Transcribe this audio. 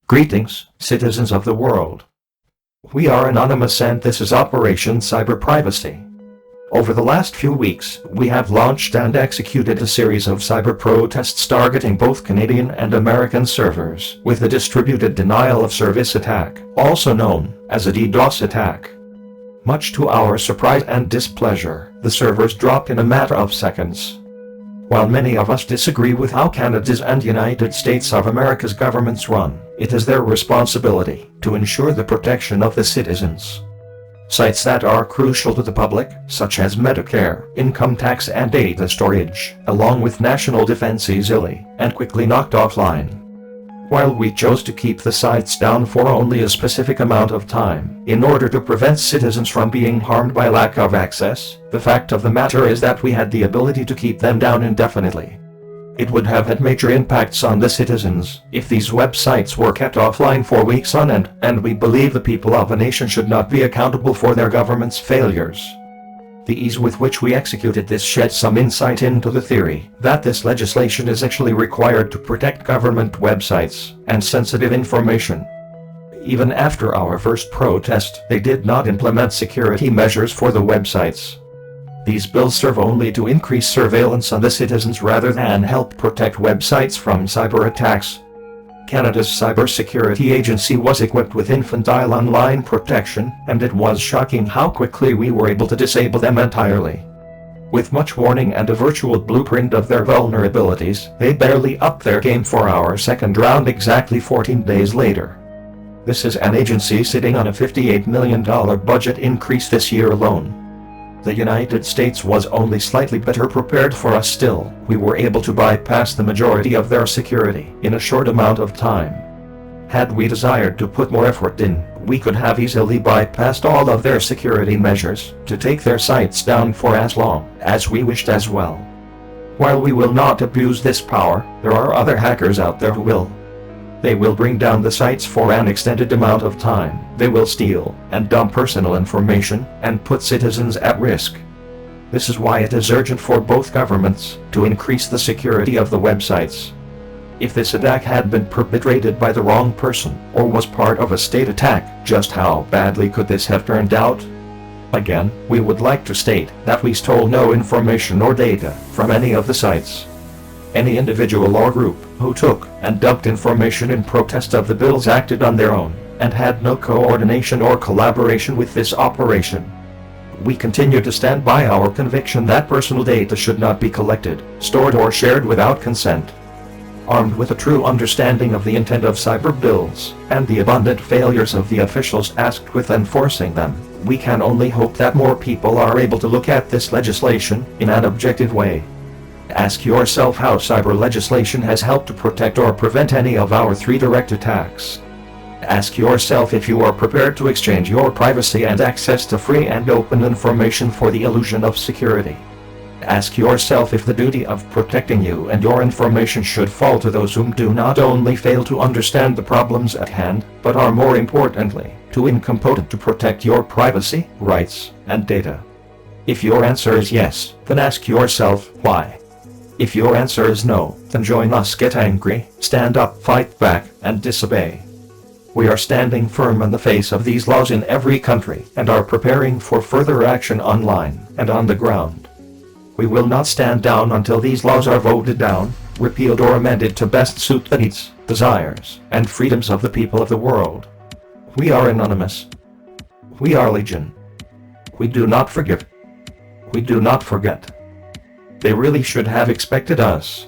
Greetings, citizens of the world. We are Anonymous and this is Operation Cyber Privacy. Over the last few weeks, we have launched and executed a series of cyber protests targeting both Canadian and American servers with a distributed denial of service attack, also known as a DDoS attack. Much to our surprise and displeasure, the servers dropped in a matter of seconds. While many of us disagree with how Canada's and United States of America's governments run, it is their responsibility to ensure the protection of the citizens. Sites that are crucial to the public, such as Medicare, income tax and data storage, along with national defense easily and quickly knocked offline. While we chose to keep the sites down for only a specific amount of time, in order to prevent citizens from being harmed by lack of access, the fact of the matter is that we had the ability to keep them down indefinitely. It would have had major impacts on the citizens if these websites were kept offline for weeks on end, and we believe the people of a nation should not be accountable for their government's failures. The ease with which we executed this sheds some insight into the theory that this legislation is actually required to protect government websites and sensitive information. Even after our first protest, they did not implement security measures for the websites. These bills serve only to increase surveillance on the citizens rather than help protect websites from cyber attacks. Canada's cybersecurity agency was equipped with infantile online protection, and it was shocking how quickly we were able to disable them entirely. With much warning and a virtual blueprint of their vulnerabilities, they barely upped their game for our second round exactly 14 days later. This is an agency sitting on a $58 million budget increase this year alone. The United States was only slightly better prepared for us still. We were able to bypass the majority of their security in a short amount of time. Had we desired to put more effort in, we could have easily bypassed all of their security measures to take their sites down for as long as we wished as well. While we will not abuse this power, there are other hackers out there who will. They will bring down the sites for an extended amount of time. They will steal and dump personal information and put citizens at risk. This is why it is urgent for both governments to increase the security of the websites. If this attack had been perpetrated by the wrong person or was part of a state attack, just how badly could this have turned out? Again, we would like to state that we stole no information or data from any of the sites. Any individual or group who took and dumped information in protest of the bills acted on their own and had no coordination or collaboration with this operation. We continue to stand by our conviction that personal data should not be collected, stored or shared without consent. Armed with a true understanding of the intent of cyber bills and the abundant failures of the officials tasked with enforcing them, we can only hope that more people are able to look at this legislation in an objective way. Ask yourself how cyber legislation has helped to protect or prevent any of our 3 direct attacks. Ask yourself if you are prepared to exchange your privacy and access to free and open information for the illusion of security. Ask yourself if the duty of protecting you and your information should fall to those whom do not only fail to understand the problems at hand, but are more importantly, too incompetent to protect your privacy, rights, and data. If your answer is yes, then ask yourself why. If your answer is no, then join us, get angry, stand up, fight back, and disobey. We are standing firm in the face of these laws in every country and are preparing for further action online and on the ground. We will not stand down until these laws are voted down, repealed or amended to best suit the needs, desires, and freedoms of the people of the world. We are Anonymous. We are Legion. We do not forgive. We do not forget. They really should have expected us.